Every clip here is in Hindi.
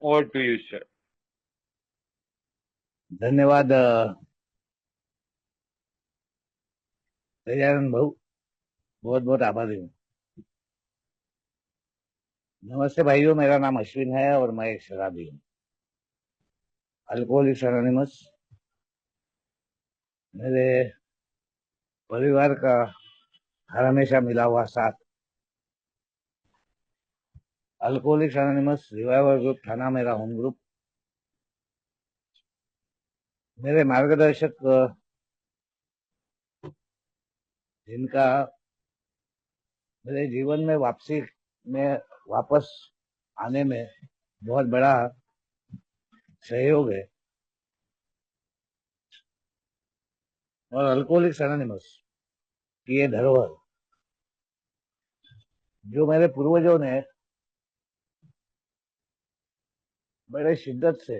Over to you, sir. धन्यवाद गजानन भाऊ, बहुत बहुत आभारी हूँ। नमस्ते भाइयों, मेरा नाम अश्विन है और मैं एक शराबी हूँ। अल्कोहलिक्स एनोनिमस मेरे परिवार का हर हमेशा मिला हुआ साथ। अल्कोहलिक्स एनोनिमस रिवाइवल ग्रुप थाना मेरा होम ग्रुप। मेरे मार्गदर्शक जिनका मेरे जीवन में वापसी में वापस आने में बहुत बड़ा सहयोग है, और अल्कोहलिक्स एनोनिमस की ये धरोहर जो मेरे पूर्वजों ने बड़े शिद्दत से,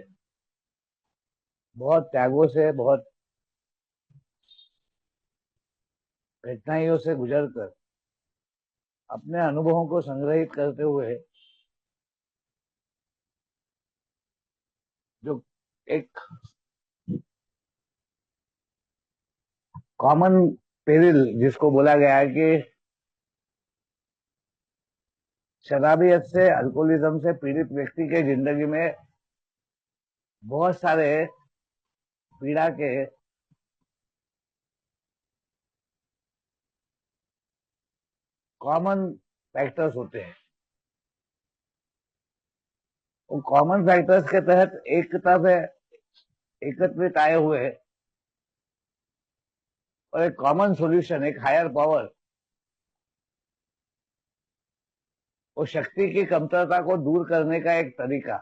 बहुत त्यागों से, बहुत कठिनाइयों से गुजरकर अपने अनुभवों को संग्रहित करते हुए जो एक कॉमन पेरिल जिसको बोला गया है कि शराबियत से, अल्कोहलिज्म से पीड़ित व्यक्ति के जिंदगी में बहुत सारे पीड़ा के कॉमन फैक्टर्स होते हैं। उन कॉमन फैक्टर्स के तहत एकता से एकत्रित आए हुए और एक कॉमन सॉल्यूशन, एक हायर पावर, वो शक्ति की कमतरता को दूर करने का एक तरीका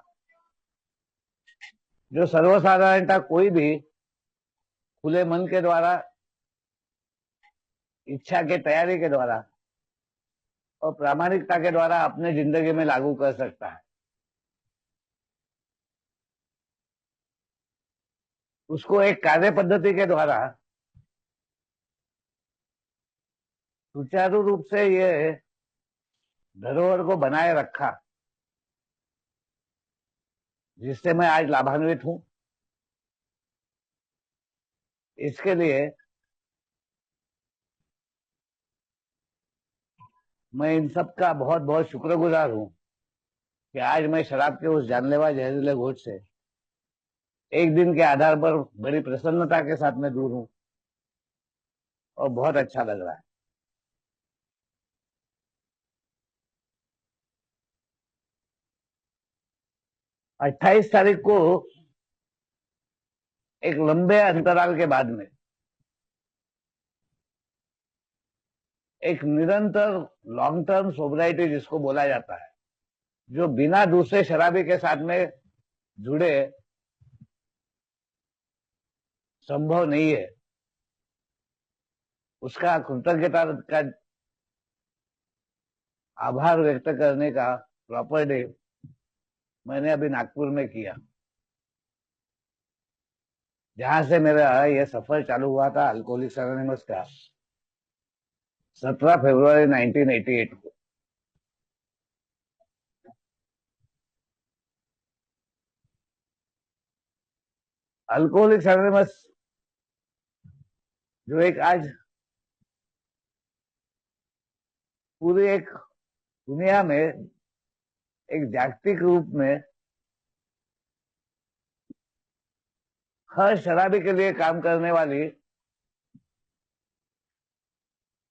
जो सर्वसाधारणता कोई भी खुले मन के द्वारा, इच्छा के तैयारी के द्वारा और प्रामाणिकता के द्वारा अपने जिंदगी में लागू कर सकता है। उसको एक कार्य पद्धति के द्वारा सुचारू रूप से ये धरोहर को बनाए रखा, जिससे मैं आज लाभान्वित हूं। इसके लिए मैं इन सब का बहुत बहुत शुक्रगुजार हूं कि आज मैं शराब के उस जानलेवा जहरीले घोट से एक दिन के आधार पर बड़ी प्रसन्नता के साथ में दूर हूं और बहुत अच्छा लग रहा है। 28 तारीख को एक लंबे अंतराल के बाद में एक निरंतर लॉन्ग टर्म सोबराइटी जिसको बोला जाता है, जो बिना दूसरे शराबी के साथ में जुड़े संभव नहीं है, उसका कृतज्ञता का आभार व्यक्त करने का प्रॉपर डे मैंने अभी नागपुर में किया, जहां से मेरा यह सफर चालू हुआ था अल्कोहलिक्स एनोनिमस का 17 फरवरी 1988 को। अल्कोहलिक्स एनोनिमस जो एक आज पूरी एक दुनिया में एक जागतिक रूप में हर शराबी के लिए काम करने वाली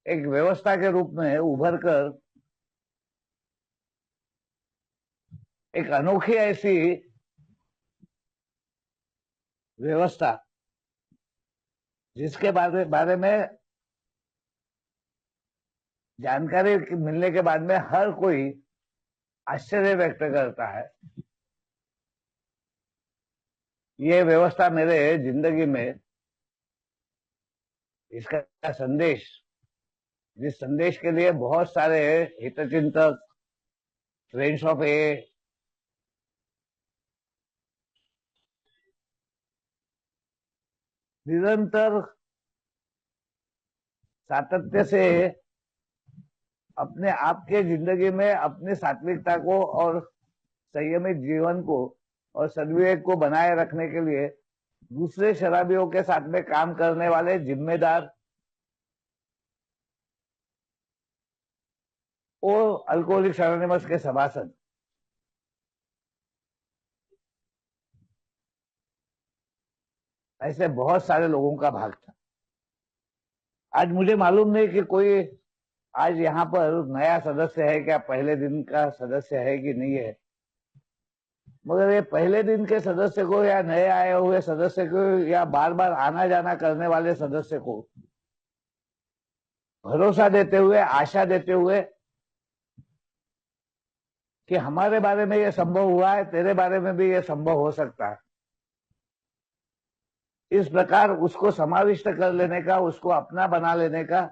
एक व्यवस्था के रूप में उभर कर एक अनोखी ऐसी व्यवस्था जिसके बारे में जानकारी मिलने के बाद में हर कोई आश्चर्य व्यक्त करता है। ये व्यवस्था मेरे जिंदगी में इसका संदेश, जिस संदेश के लिए बहुत सारे हितचिंतक, फ्रेंड्स ऑफ ए, निरंतर सातत्य से अपने आप के जिंदगी में अपनी सात्विकता को और संयमित जीवन को और सद्विवेक को बनाए रखने के लिए दूसरे शराबियों के साथ में काम करने वाले जिम्मेदार और अल्कोहलिक्स एनोनिमस के सभासद, ऐसे बहुत सारे लोगों का भाग था। आज मुझे मालूम नहीं कि कोई आज यहाँ पर नया सदस्य है क्या, पहले दिन का सदस्य है कि नहीं है, मगर ये पहले दिन के सदस्य को या नए आए हुए सदस्य को या बार बार आना जाना करने वाले सदस्य को भरोसा देते हुए, आशा देते हुए कि हमारे बारे में ये संभव हुआ है, तेरे बारे में भी ये संभव हो सकता है, इस प्रकार उसको समाविष्ट कर लेने का, उसको अपना बना लेने का,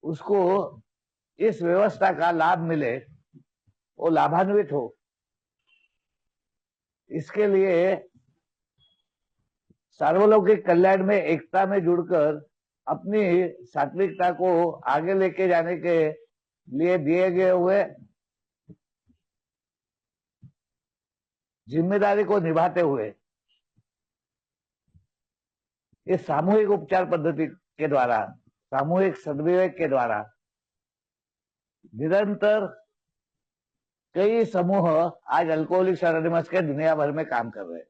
उसको इस व्यवस्था का लाभ मिले, वो लाभान्वित हो, इसके लिए सार्वलौकिक कल्याण में एकता में जुड़कर अपनी सात्विकता को आगे लेके जाने के लिए दिए गए हुए जिम्मेदारी को निभाते हुए इस सामूहिक उपचार पद्धति के द्वारा, सामूहिक सद्विवेक के द्वारा निरंतर कई समूह आज अल्कोहलिक्स एनोनिमस के दुनिया भर में काम कर रहे हैं।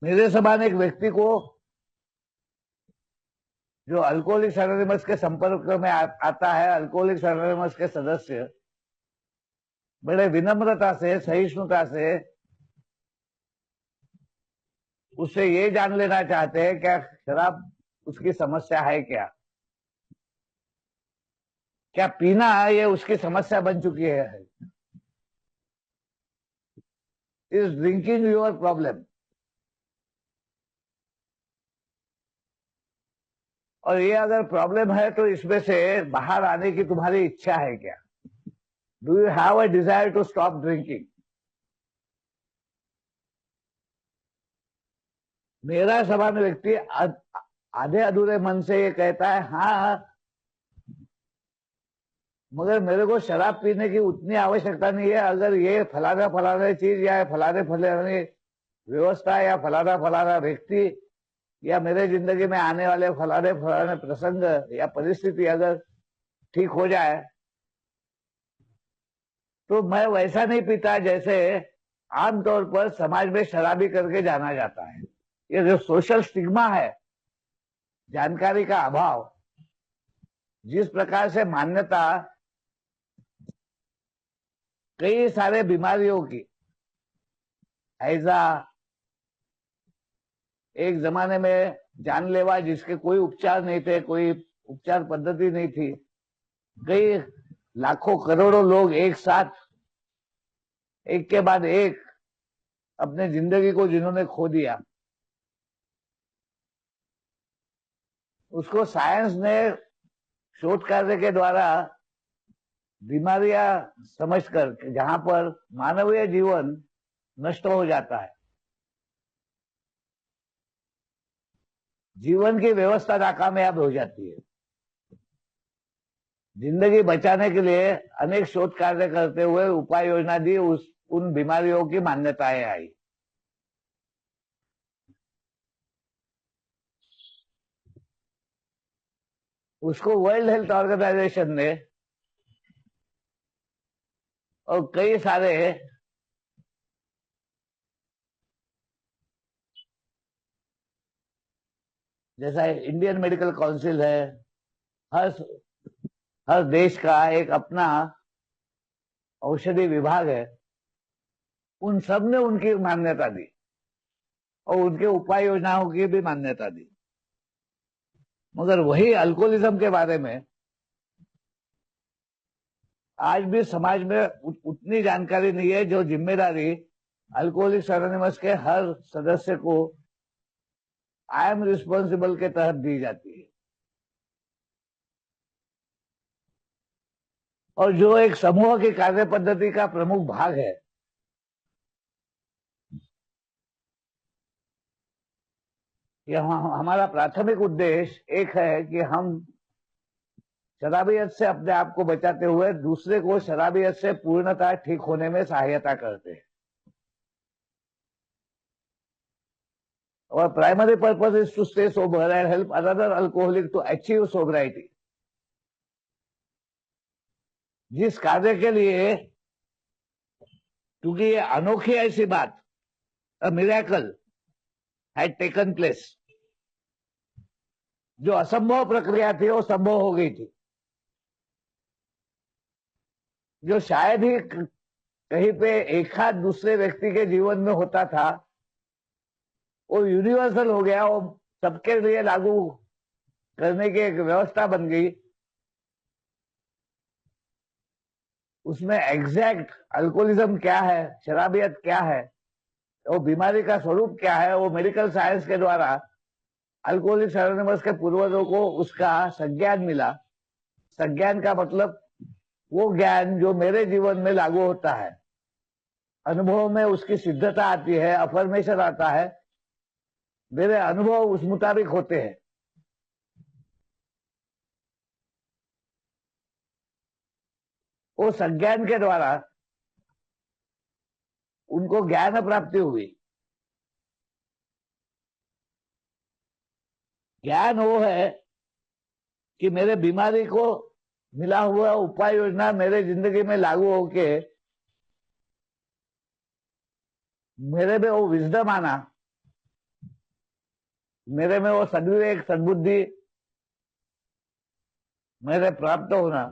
मेरे समान एक व्यक्ति को जो अल्कोहलिक्स एनोनिमस के संपर्क में आता है, अल्कोहलिक्स एनोनिमस के सदस्य बड़े विनम्रता से, सहिष्णुता से उससे ये जान लेना चाहते हैं क्या शराब उसकी समस्या है, क्या पीना ये उसकी समस्या बन चुकी है, इज ड्रिंकिंग योर प्रॉब्लम। और ये अगर प्रॉब्लम है तो इसमें से बाहर आने की तुम्हारी इच्छा है क्या, do you have a desire to stop drinking. मेरा समान व्यक्ति आधे अधूरे मन से ये कहता है हाँ, मगर मेरे को शराब पीने की उतनी आवश्यकता नहीं है, अगर ये फलाना फलाना चीज या फलाने फलाने व्यवस्था या फलाना फलाना व्यक्ति या मेरे जिंदगी में आने वाले फलाने फलाने प्रसंग या परिस्थिति अगर ठीक हो जाए तो मैं वैसा नहीं पीता जैसे आमतौर पर समाज में शराबी करके जाना जाता है। ये जो सोशल स्टिग्मा है, जानकारी का अभाव, जिस प्रकार से मान्यता कई सारे बीमारियों की, हैजा एक जमाने में जानलेवा जिसके कोई उपचार नहीं थे, कोई उपचार पद्धति नहीं थी, कई लाखों करोड़ों लोग एक साथ एक के बाद एक अपने जिंदगी को जिन्होंने खो दिया, उसको साइंस ने शोध कार्य के द्वारा बीमारियां समझकर जहां पर मानवीय जीवन नष्ट हो जाता है, जीवन की व्यवस्था नाकामयाब हो जाती है, जिंदगी बचाने के लिए अनेक शोध कार्य करते हुए उपाय योजना दी, उन बीमारियों की मान्यताएं आई। उसको वर्ल्ड हेल्थ ऑर्गेनाइजेशन ने और कई सारे जैसा इंडियन मेडिकल काउंसिल है, हर हर देश का एक अपना औषधि विभाग है, उन सब ने उनकी मान्यता दी और उनके उपाय योजनाओं की भी मान्यता दी, मगर वही अल्कोहलिज्म के बारे में आज भी समाज में उतनी जानकारी नहीं है जो जिम्मेदारी अल्कोहलिक्स एनोनिमस के हर सदस्य को आई एम रिस्पॉन्सिबल के तहत दी जाती है। और जो एक समूह की कार्य पद्धति का प्रमुख भाग है, कि हमारा प्राथमिक उद्देश्य एक है कि हम शराबियत से अपने आप को बचाते हुए दूसरे को शराबियत से पूर्णतः ठीक होने में सहायता करते हैं। और primary purpose is to stay sober and help another alcoholic to achieve sobriety. जिस कार्य के लिए, क्योंकि ये अनोखी ऐसी बात, a miracle had taken place, जो असंभव प्रक्रिया थी वो संभव हो गई थी, जो शायद ही कहीं पे एक हाथ दूसरे व्यक्ति के जीवन में होता था, वो यूनिवर्सल हो गया, वो सबके लिए लागू करने की एक व्यवस्था बन गई। उसमें एग्जैक्ट अल्कोहलिज्म क्या है, शराबियत क्या है, वो बीमारी का स्वरूप क्या है, वो मेडिकल साइंस के द्वारा अल्कोहलिक्स एनोनिमस के पूर्वजों को उसका संज्ञान मिला। संज्ञान का मतलब वो ज्ञान जो मेरे जीवन में लागू होता है, अनुभव में उसकी सिद्धता आती है, अफर्मेशन आता है, मेरे अनुभव उस मुताबिक होते हैं। वो संज्ञान के द्वारा उनको ज्ञान प्राप्ति हुई। ज्ञान वो है कि मेरे बीमारी को मिला हुआ उपाय योजना मेरे जिंदगी में लागू होके मेरे में वो विजडम आना, मेरे में वो सद्विवेक सद्बुद्धि मेरे प्राप्त होना,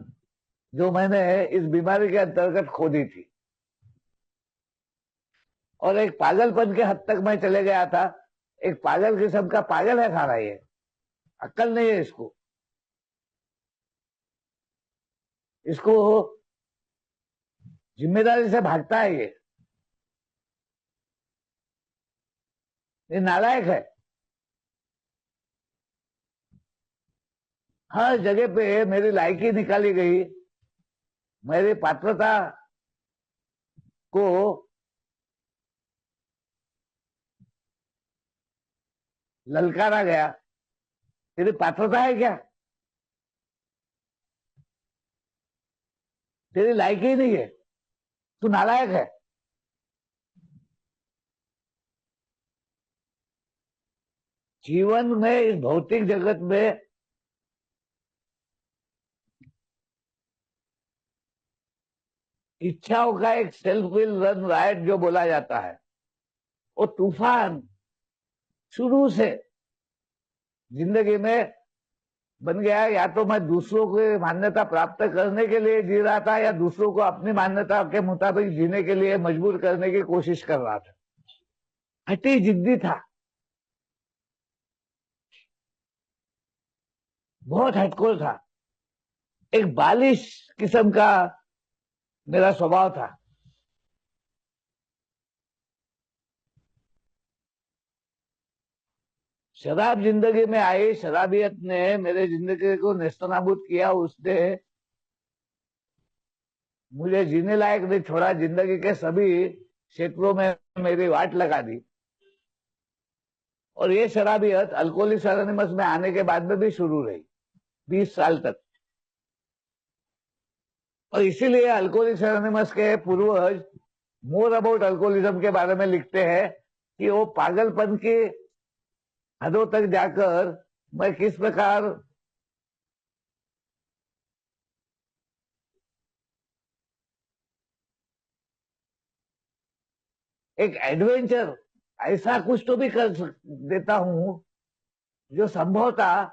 जो मैंने इस बीमारी के अंतर्गत खो दी थी। और एक पागलपन के हद तक मैं चले गया था। एक पागल किस्म का पागल है सारा, ये अक्ल नहीं है इसको। इसको जिम्मेदारी से भागता है, ये नालायक है। हर जगह पे मेरी लायकी निकाली गई, मेरी पात्रता को ललकारा गया। तेरी पात्रता है क्या? तेरी लायकी ही नहीं है, तू नालायक है। जीवन में, इस भौतिक जगत में इच्छाओं का एक सेल्फ विल रन राइट जो बोला जाता है, वो तूफान शुरू से जिंदगी में बन गया। या तो मैं दूसरों की मान्यता प्राप्त करने के लिए जी रहा था, या दूसरों को अपनी मान्यता के मुताबिक जीने के लिए मजबूर करने की कोशिश कर रहा था। हठी जिद्दी था, बहुत हटकोर था, एक बालिश किस्म का मेरा स्वभाव था। शराब जिंदगी में आई, शराबियत ने मेरे जिंदगी को नेस्तनाबूद किया। उसने मुझे जीने लायक नहीं छोड़ा, जिंदगी के सभी क्षेत्रों में मेरी वाट लगा दी। और ये शराबियत अल्कोहलिक्स एनोनिमस में आने के बाद में भी शुरू रही 20 साल तक। और इसीलिए अल्कोहलिक्स एनोनिमस के पूर्वज मोर अबाउट अल्कोहलिज्म के बारे में लिखते हैं कि वो पागलपन की हदों तक जाकर मैं किस प्रकार एक एडवेंचर ऐसा कुछ तो भी कर देता हूं जो संभवतः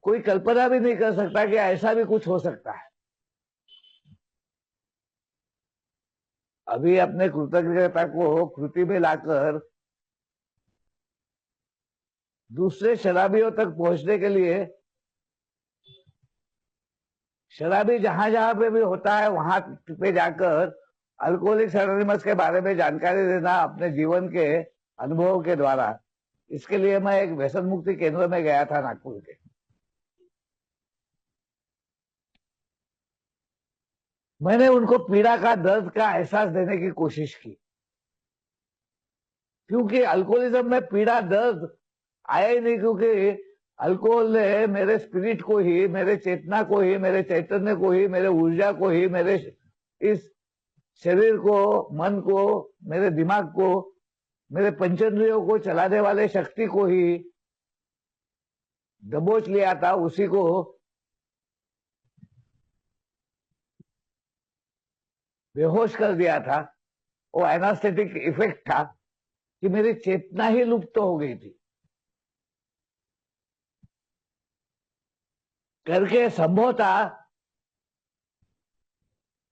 कोई कल्पना भी नहीं कर सकता कि ऐसा भी कुछ हो सकता है। अभी अपने कृतज्ञता को कृति में लाकर दूसरे शराबियों तक पहुंचने के लिए, शराबी जहां जहां पे भी होता है वहां पे जाकर अल्कोहलिक्स एनोनिमस के बारे में जानकारी देना अपने जीवन के अनुभव के द्वारा। इसके लिए मैं एक व्यसन मुक्ति केंद्र में गया था नागपुर के। मैंने उनको पीड़ा का, दर्द का एहसास देने की कोशिश की, क्योंकि अल्कोहलिज्म में पीड़ा दर्द आया ही नहीं, क्योंकि अल्कोहल ने मेरे स्पिरिट को ही, मेरे चेतना को ही, मेरे चैतन्य को ही, मेरे ऊर्जा को ही, मेरे इस शरीर को, मन को, मेरे दिमाग को, मेरे पंचेंद्रियों को चलाने वाले शक्ति को ही दबोच लिया था, उसी को बेहोश कर दिया था। वो एनास्थेटिक इफेक्ट था कि मेरी चेतना ही लुप्त हो गई थी। करके संभव था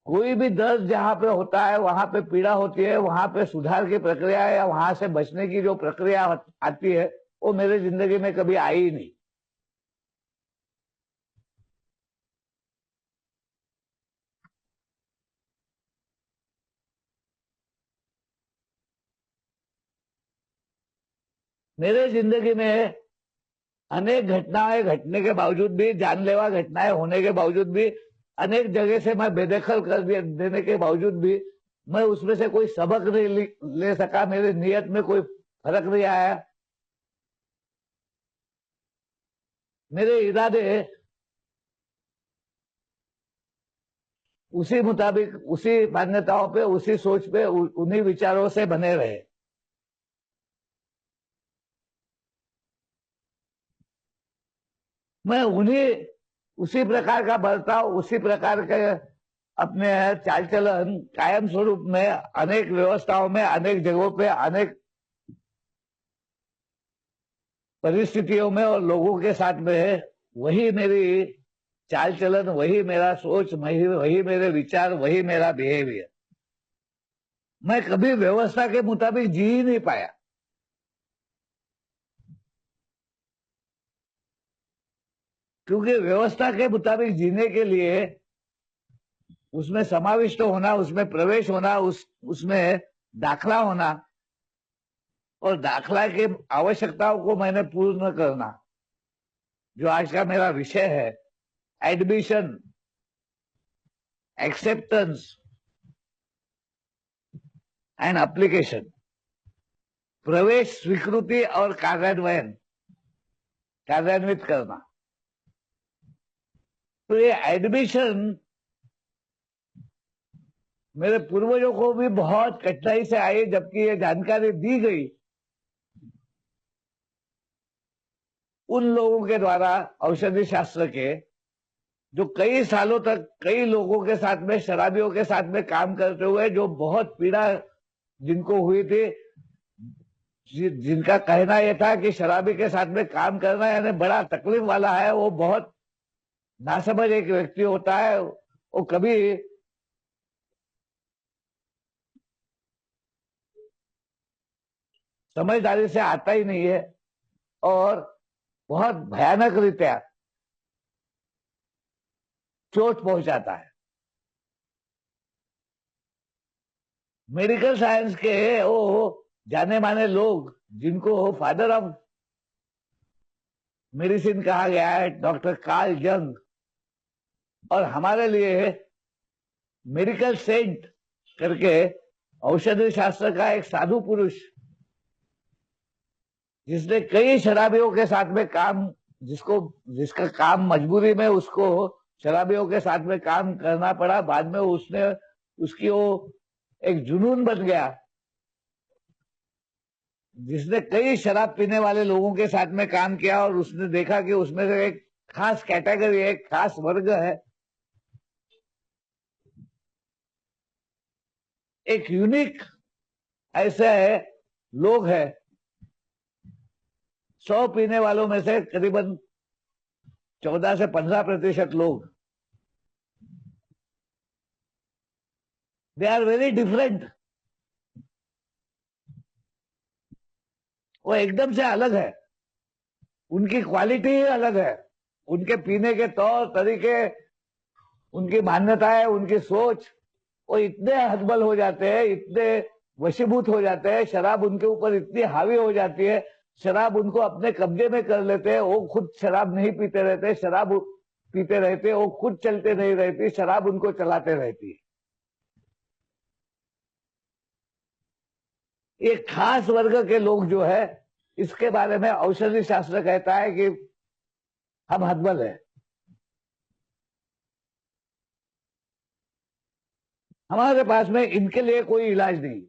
कोई भी दर्द जहां पे होता है, वहां पे पीड़ा होती है, वहां पे सुधार की प्रक्रिया या वहां से बचने की जो प्रक्रिया आती है, वो मेरे जिंदगी में कभी आई ही नहीं। मेरे जिंदगी में अनेक घटनाएं घटने के बावजूद भी, जानलेवा घटनाएं होने के बावजूद भी, अनेक जगह से मैं बेदखल कर देने के बावजूद भी मैं उसमें से कोई सबक नहीं ले सका। मेरी नियत में कोई फर्क नहीं आया। मेरे इरादे उसी मुताबिक, उसी मान्यताओं पे, उसी सोच पे, उन्हीं विचारों से बने रहे। मैं उन्हीं, उसी प्रकार का बर्ताव, उसी प्रकार के अपने चाल चलन कायम स्वरूप में अनेक व्यवस्थाओं में, अनेक जगहों पे, अनेक परिस्थितियों में और लोगों के साथ में है। वही मेरी चाल चलन, वही मेरा सोच, वही मेरे विचार, वही मेरा बिहेवियर। मैं कभी व्यवस्था के मुताबिक जी ही नहीं पाया। क्योंकि व्यवस्था के मुताबिक जीने के लिए उसमें समाविष्ट होना, उसमें प्रवेश होना, उसमें दाखला होना, और दाखला की आवश्यकताओं को मैंने पूर्ण करना, जो आज का मेरा विषय है। Admission, acceptance and application. प्रवेश, स्वीकृति और कार्यान्वित करना। तो ये एडमिशन मेरे पूर्वजों को भी बहुत कठिनाई से आई, जबकि ये जानकारी दी गई उन लोगों के द्वारा, औषधि शास्त्र के, जो कई सालों तक कई लोगों के साथ में, शराबियों के साथ में काम करते हुए, जो बहुत पीड़ा जिनको हुई थी, जिनका कहना यह था कि शराबी के साथ में काम करना यानी बड़ा तकलीफ वाला है, वो बहुत नासमझ एक व्यक्ति होता है, वो कभी समझदारी से आता ही नहीं है और बहुत भयानक रीत्या चोट पहुंचाता है। मेडिकल साइंस के वो जाने माने लोग, जिनको फादर ऑफ मेडिसिन कहा गया है, डॉक्टर कार्ल जंग, और हमारे लिए मेडिकल सेंट करके औषधि शास्त्र का एक साधु पुरुष, जिसने कई शराबियों के साथ में काम, जिसका काम मजबूरी में उसको शराबियों के साथ में काम करना पड़ा, बाद में उसकी वो एक जुनून बन गया, जिसने कई शराब पीने वाले लोगों के साथ में काम किया और उसने देखा कि उसमें से एक खास कैटेगरी, एक खास वर्ग है, एक यूनिक ऐसे है लोग हैं। 100 पीने वालों में से करीबन 14 से 15% लोग, दे आर वेरी डिफरेंट। वो एकदम से अलग है, उनकी क्वालिटी ही अलग है, उनके पीने के तौर तरीके, उनकी मान्यताएं, उनकी सोच, वो इतने हतबल हो जाते हैं, इतने वशीभूत हो जाते हैं, शराब उनके ऊपर इतनी हावी हो जाती है, शराब उनको अपने कब्जे में कर लेते हैं। वो खुद शराब नहीं पीते रहते, शराब पीते रहते, वो खुद चलते नहीं रहती, शराब उनको चलाते रहती है। एक खास वर्ग के लोग जो है, इसके बारे में औषधि शास्त्र कहता है कि हम हतबल है। हमारे पास में इनके लिए कोई इलाज नहीं।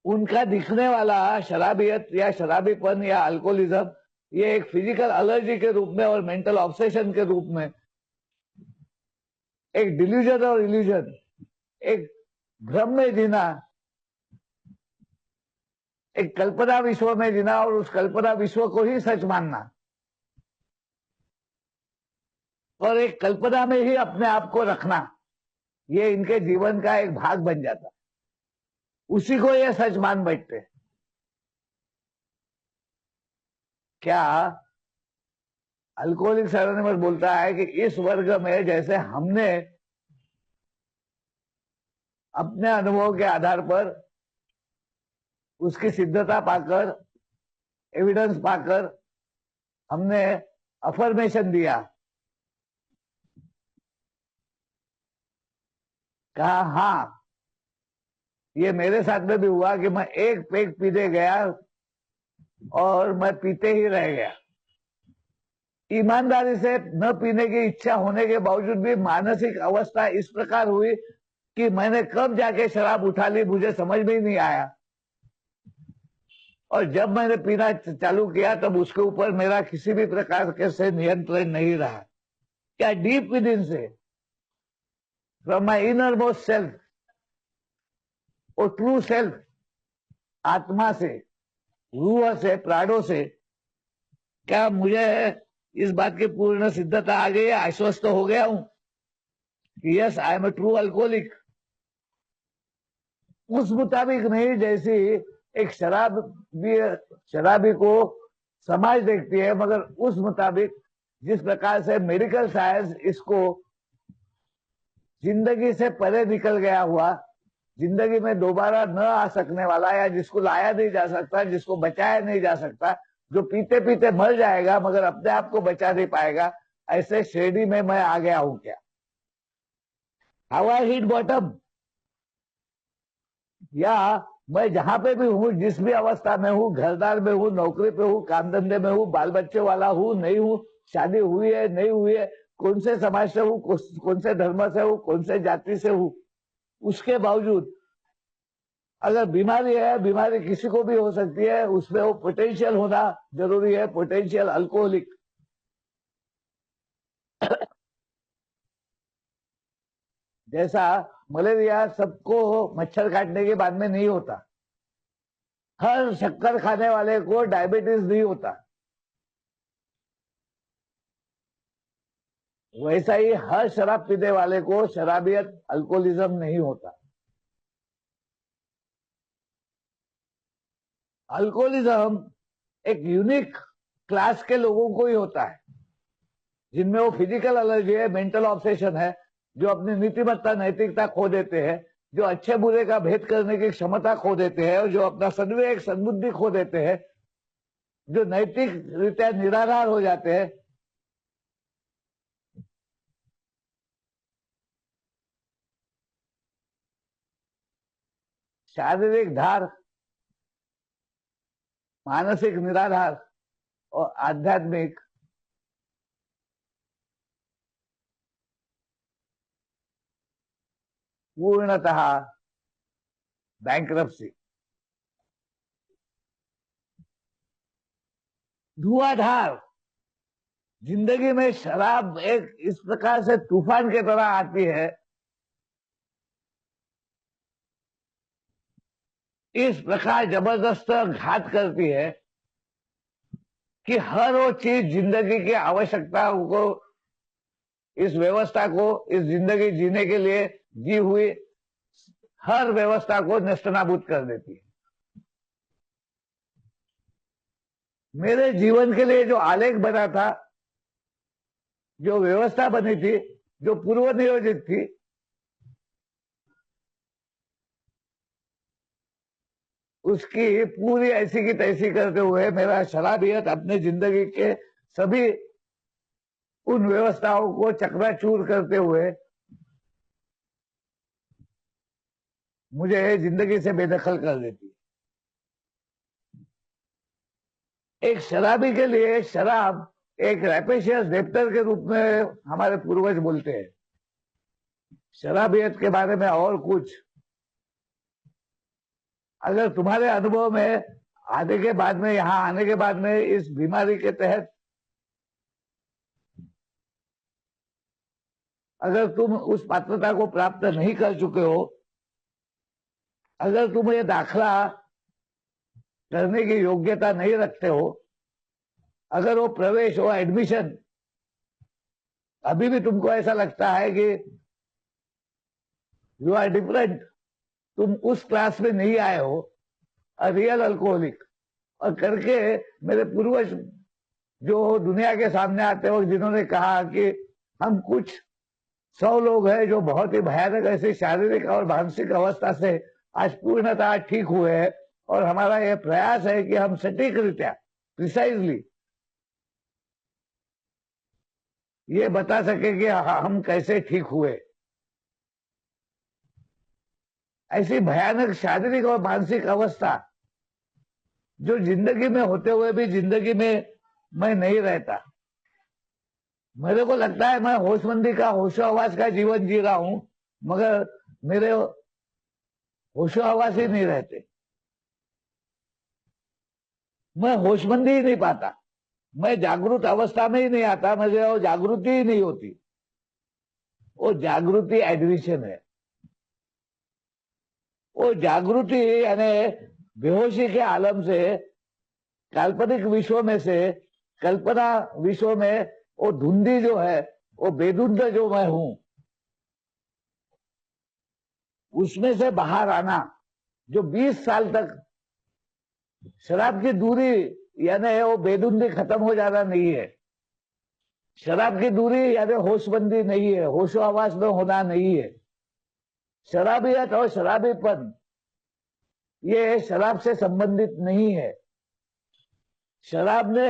उनका दिखने वाला शराबियत या शराबीपन या अल्कोहलिज्म, ये एक फिजिकल एलर्जी के रूप में और मेंटल ऑब्सेशन के रूप में, एक डिल्यूजन और इल्यूजन, एक भ्रम में जीना, एक कल्पना विश्व में जीना और उस कल्पना विश्व को ही सच मानना, और एक कल्पना में ही अपने आप को रखना, ये इनके जीवन का एक भाग बन जाता। उसी को ये सच मान बैठते। क्या अल्कोहलिक्स एनोनिमस बोलता है कि इस वर्ग में जैसे हमने अपने अनुभव के आधार पर उसकी सिद्धता पाकर, एविडेंस पाकर हमने अफर्मेशन दिया, कहा हाँ ये मेरे साथ में भी हुआ कि मैं एक पेग पीने गया और मैं पीते ही रह गया। ईमानदारी से न पीने की इच्छा होने के बावजूद भी मानसिक अवस्था इस प्रकार हुई कि मैंने कब जाके शराब उठा ली मुझे समझ में ही नहीं आया, और जब मैंने पीना चालू किया तब उसके ऊपर मेरा किसी भी प्रकार के से नियंत्रण नहीं रहा। क्या डीप विद इन से, from my inner most self, और ट्रू सेल्फ, आत्मा से, रूह से, प्राणों से, क्या मुझे इस बात की पूर्ण सिद्धता आ गई है, आश्वस्त हो गया हूं कि yes I am a true alcoholic. उस मुताबिक नहीं जैसी एक शराबी को समाज देखती है, मगर उस मुताबिक जिस प्रकार से मेडिकल साइंस इसको जिंदगी से परे निकल गया हुआ, जिंदगी में दोबारा न आ सकने वाला, या जिसको लाया नहीं जा सकता, जिसको बचाया नहीं जा सकता, जो पीते पीते मर जाएगा मगर अपने आप को बचा नहीं पाएगा, ऐसे श्रेणी में मैं आ गया हूं क्या? हाउ आई हिट बॉटम, या मैं जहां पे भी हूं, जिस भी अवस्था में हूं, घरदार में हूं, नौकरी पे हूं, काम धंधे में हूं, बाल बच्चे वाला हूं, नहीं हूं, शादी हुई है नहीं हुई है, कौन से समाज से हूं, कौन से धर्म से हूं, कौन से जाति से हूं, उसके बावजूद अगर बीमारी है, बीमारी किसी को भी हो सकती है, उसमें वो पोटेंशियल होना जरूरी है, पोटेंशियल अल्कोहलिक। जैसा मलेरिया सबको मच्छर काटने के बाद में नहीं होता, हर शक्कर खाने वाले को डायबिटीज नहीं होता, वैसा ही हर शराब पीने वाले को शराबियत, अल्कोहलिज्म नहीं होता। अल्कोहलिज्म एक यूनिक क्लास के लोगों को ही होता है, जिनमें वो फिजिकल एलर्जी है, मेंटल ऑब्सेशन है, जो अपनी नीतिमत्ता, नैतिकता खो देते हैं, जो अच्छे बुरे का भेद करने की क्षमता खो देते हैं, और जो अपना सद्विवेक, सद्बुद्धि खो देते हैं, जो नैतिक रीत्या निराधार हो जाते हैं। शारीरिक धार, मानसिक निराधार और आध्यात्मिक पूर्णतः बैंक्रप्सी, धुआंधार। जिंदगी में शराब एक इस प्रकार से तूफान की तरह आती है, इस प्रकार जबरदस्त घात करती है कि हर वो चीज जिंदगी की आवश्यकताओं को, इस व्यवस्था को, इस जिंदगी जीने के लिए जी हुई हर व्यवस्था को नस्तनाबूद कर देती है। मेरे जीवन के लिए जो आलेख बना था, जो व्यवस्था बनी थी, जो पूर्व नियोजित थी, उसकी पूरी ऐसी की तैसी करते हुए मेरा शराबियत अपने जिंदगी के सभी उन व्यवस्थाओं को चकनाचूर करते हुए मुझे जिंदगी से बेदखल कर देती है। एक शराबी के लिए शराब एक रैपेशियस डेप्टर के रूप में हमारे पूर्वज बोलते हैं। शराबियत के बारे में और कुछ, अगर तुम्हारे अनुभव में आने के बाद में, यहां आने के बाद में, इस बीमारी के तहत अगर तुम उस पात्रता को प्राप्त नहीं कर चुके हो, अगर तुम ये दाखला करने की योग्यता नहीं रखते हो, अगर वो प्रवेश, वो एडमिशन, अभी भी तुमको ऐसा लगता है कि यू आर डिफरेंट, तुम उस क्लास में नहीं आए हो, रियल अल्कोहलिक, और करके मेरे पूर्वज जो दुनिया के सामने आते वक्त जिन्होंने कहा कि हम कुछ 100 लोग हैं जो बहुत ही भयानक ऐसी शारीरिक और मानसिक अवस्था से आज पूर्णतः ठीक हुए हैं, और हमारा यह प्रयास है कि हम सटीक रीत्या, प्रिसाइजली ये बता सके कि हम कैसे ठीक हुए। ऐसी भयानक शारीरिक और मानसिक अवस्था जो जिंदगी में होते हुए भी जिंदगी में मैं नहीं रहता। मेरे को लगता है मैं होशमंदी का, होशो हवास का जीवन जी रहा हूं, मगर मेरे होशो हवास ही नहीं रहते। मैं होशमंदी ही नहीं पाता, मैं जागृत अवस्था में ही नहीं आता, मुझे वो जागृति ही नहीं होती। वो जागृति एडमिशन है। वो जागृति यानी बेहोशी के आलम से, काल्पनिक विश्व में से, कल्पना विश्व में वो धुंधी जो है, वो बेधुंध जो मैं हूं, उसमें से बाहर आना। जो 20 साल तक शराब की दूरी यानी वो बेधुंधी खत्म हो जाना नहीं है। शराब की दूरी यानी होशबंदी नहीं है, होशो आवास में होना नहीं है। शराबियत और शराबीपन ये शराब से संबंधित नहीं है। शराब ने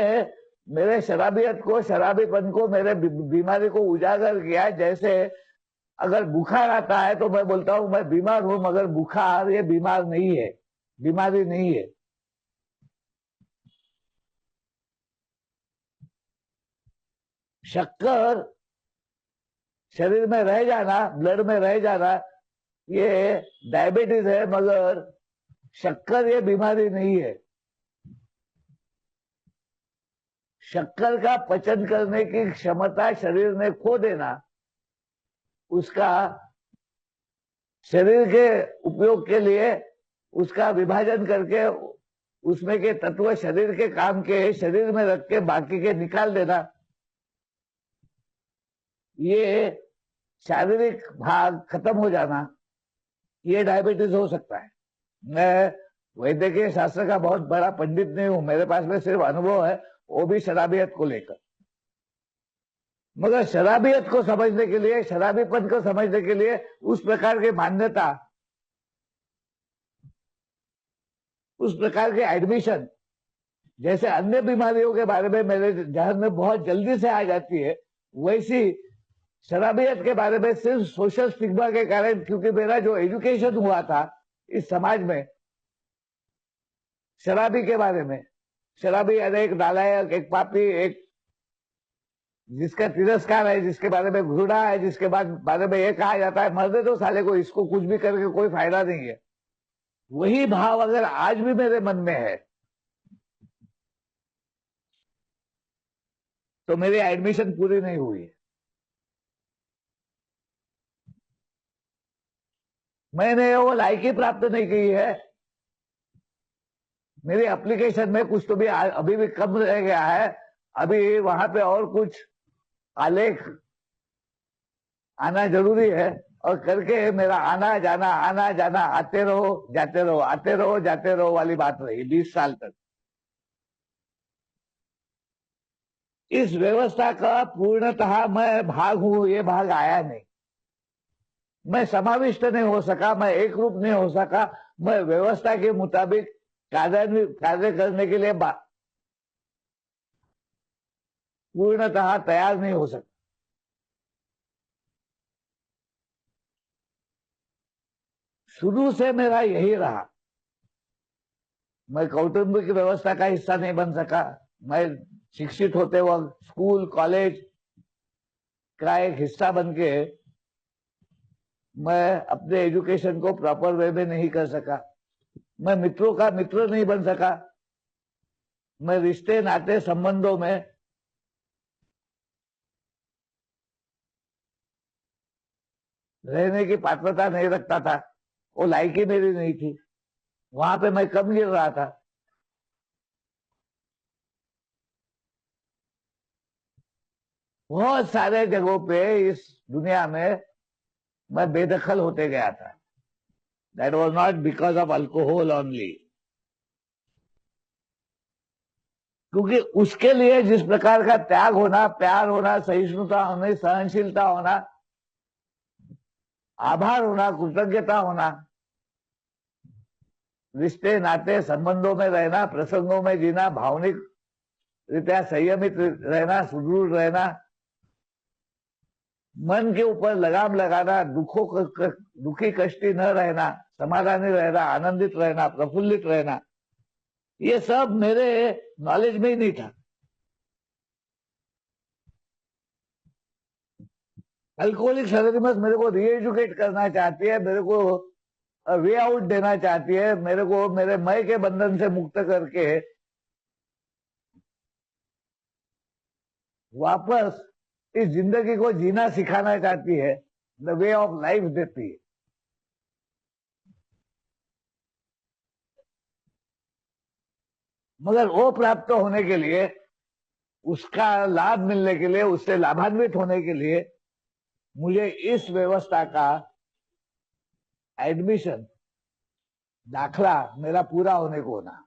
मेरे शराबियत को, शराबीपन को, मेरे बीमारी को उजागर किया। जैसे अगर बुखार आता है तो मैं बोलता हूं मैं बीमार हूं, मगर बुखार ये बीमार नहीं है, बीमारी नहीं है। शक्कर शरीर में रह जाना, ब्लड में रह जाना, ये डायबिटीज है, मगर शक्कर ये बीमारी नहीं है। शक्कर का पचन करने की क्षमता शरीर ने खो देना, उसका शरीर के उपयोग के लिए उसका विभाजन करके उसमें के तत्व शरीर के काम के शरीर में रख के बाकी के निकाल देना, ये शारीरिक भाग खत्म हो जाना, ये डायबिटीज हो सकता है। मैं वैद्यकीय शास्त्र का बहुत बड़ा पंडित नहीं हूं, मेरे पास में सिर्फ अनुभव है, वो भी शराबियत को लेकर। मगर शराबियत को समझने के लिए, शराबीपन को समझने के लिए उस प्रकार की मान्यता, उस प्रकार के एडमिशन जैसे अन्य बीमारियों के बारे में मेरे जहन में बहुत जल्दी से आ जाती है, वैसी शराबियत के बारे में सिर्फ सोशल स्टिग्मा के कारण, क्योंकि मेरा जो एजुकेशन हुआ था इस समाज में शराबी के बारे में, शराबी यानी एक नालायक, एक पापी, एक जिसका तिरस्कार है, जिसके बारे में घृणा है, जिसके बारे में ये कहा जाता है मरने दो साले को, इसको कुछ भी करके कोई फायदा नहीं है। वही भाव अगर आज भी मेरे मन में है तो मेरी एडमिशन पूरी नहीं हुई है। मैंने वो लायकी प्राप्त नहीं की है। मेरी एप्लीकेशन में कुछ तो भी अभी भी कम रह गया है। अभी वहां पे और कुछ आलेख आना जरूरी है, और करके मेरा आना जाना, आना जाना, आते रहो जाते रहो, आते रहो जाते रहो वाली बात रही 20 साल तक। इस व्यवस्था का पूर्णतः मैं भाग हूं, ये भाग आया नहीं। मैं समाविष्ट नहीं हो सका, मैं एक रूप नहीं हो सका, मैं व्यवस्था के मुताबिक कार्य करने के लिए पूर्णतः तैयार नहीं हो सका। शुरू से मेरा यही रहा मैं कौटुंबिक व्यवस्था का हिस्सा नहीं बन सका। मैं शिक्षित होते वक्त स्कूल कॉलेज का एक हिस्सा बन के मैं अपने एजुकेशन को प्रॉपर वे में नहीं कर सका। मैं मित्रों का मित्र नहीं बन सका। मैं रिश्ते नाते संबंधों में रहने की पात्रता नहीं रखता था। वो लायकी मेरी नहीं थी। वहां पे मैं कम गिर रहा था। बहुत सारे जगहों पे इस दुनिया में मैं बेदखल होते गया था। That was not because of alcohol only. क्योंकि उसके लिए जिस प्रकार का त्याग होना, प्यार होना, सहिष्णुता होनी, सहनशीलता होना, आभार होना, कृतज्ञता होना, रिश्ते नाते संबंधों में रहना, प्रसंगों में जीना, भावनिक रीत्या संयमित रहना, सुदृढ़ रहना, मन के ऊपर लगाम लगाना, दुखी कष्टी न रहना, समाधानी रहना, आनंदित रहना, प्रफुल्लित रहना, ये सब मेरे नॉलेज में ही नहीं था। अल्कोहलिक एनोनिमस मेरे को री एजुकेट करना चाहती है, मेरे को वे आउट देना चाहती है, मेरे को मेरे मय के बंधन से मुक्त करके वापस इस जिंदगी को जीना सिखाना चाहती है, द वे ऑफ लाइफ देती है। मगर वो प्राप्त होने के लिए, उसका लाभ मिलने के लिए, उससे लाभान्वित होने के लिए मुझे इस व्यवस्था का एडमिशन, दाखला मेरा पूरा होने को होना,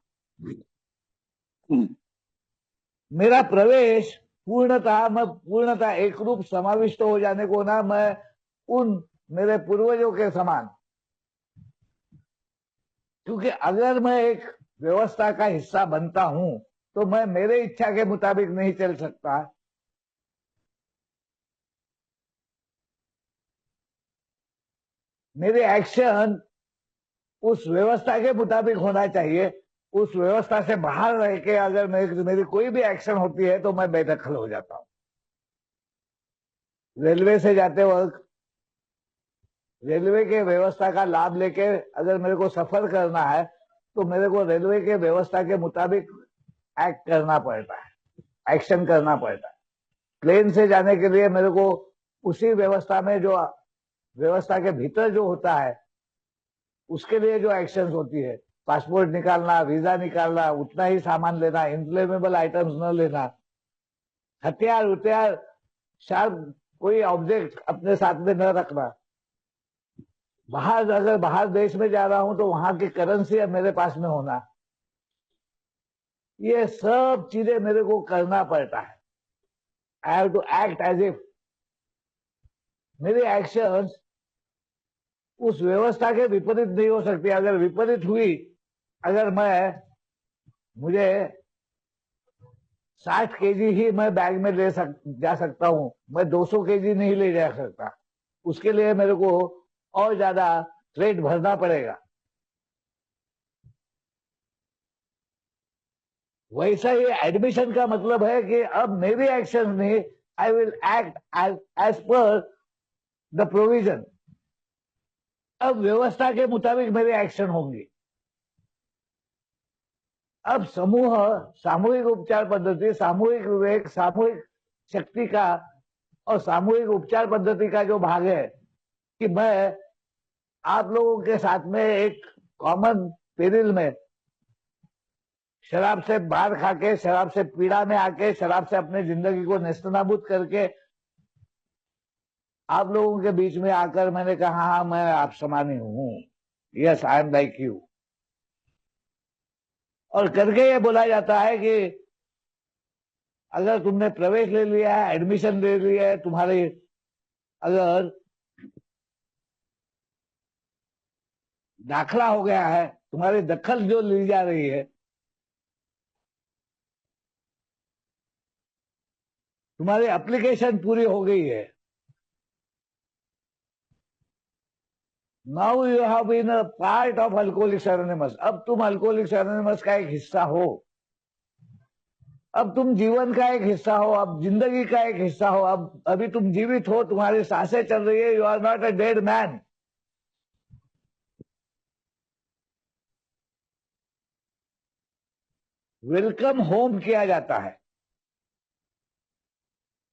मेरा प्रवेश पूर्णतः एक रूप समाविष्ट हो जाने को ना, मैं उन मेरे पूर्वजों के समान। क्योंकि अगर मैं एक व्यवस्था का हिस्सा बनता हूं तो मैं मेरे इच्छा के मुताबिक नहीं चल सकता। मेरे एक्शन उस व्यवस्था के मुताबिक होना चाहिए। उस व्यवस्था से बाहर रह के अगर मेरी कोई भी एक्शन होती है तो मैं बेदखल हो जाता हूं। रेलवे से जाते वक्त रेलवे के व्यवस्था का लाभ लेके अगर मेरे को सफर करना है तो मेरे को रेलवे के व्यवस्था के मुताबिक एक्ट करना पड़ता है, एक्शन करना पड़ता है। प्लेन से जाने के लिए मेरे को उसी व्यवस्था में, जो व्यवस्था के भीतर जो होता है, उसके लिए जो एक्शन होती है, पासपोर्ट निकालना, वीजा निकालना, उतना ही सामान लेना, इनफ्लेमेबल आइटम्स न लेना, हथियार उथियार शार्प कोई ऑब्जेक्ट अपने साथ में न रखना, अगर बाहर देश में जा रहा हूं तो वहां की करेंसी अब मेरे पास में होना, ये सब चीजें मेरे को करना पड़ता है। I have to act as if मेरी एक्शंस उस व्यवस्था के विपरीत नहीं हो सकती। अगर विपरीत हुई, अगर मुझे 60 केजी ही मैं बैग में जा सकता हूं, मैं 200 केजी नहीं ले जा सकता। उसके लिए मेरे को और ज्यादा रेट भरना पड़ेगा। वैसा ही एडमिशन का मतलब है कि अब मेरी एक्शन में I will act as per the provision. अब व्यवस्था के मुताबिक मेरी एक्शन होंगी। अब सामूहिक उपचार पद्धति, सामूहिक विवेक, सामूहिक शक्ति का और सामूहिक उपचार पद्धति का जो भाग है कि मैं आप लोगों के साथ में एक कॉमन पेरिल में, शराब से बाहर खा के, शराब से पीड़ा में आके, शराब से अपने जिंदगी को नेस्तनाबूद करके आप लोगों के बीच में आकर मैंने कहा, हाँ मैं आप समानी हूं, yes I am like you. और करके ये बोला जाता है कि अगर तुमने प्रवेश ले लिया है, एडमिशन ले लिया है, तुम्हारे अगर दाखला हो गया है, तुम्हारी दखल जो ली जा रही है, तुम्हारी एप्लीकेशन पूरी हो गई है, now you have been a part of Alcoholics Anonymous. अब तुम अल्कोहलिक्स एनोनिमस का एक हिस्सा हो। अब तुम जीवन का एक हिस्सा हो, अब जिंदगी का एक हिस्सा हो। अब अभी तुम जीवित हो, तुम्हारी सांसें चल रही है। You are not a dead man. Welcome home किया जाता है।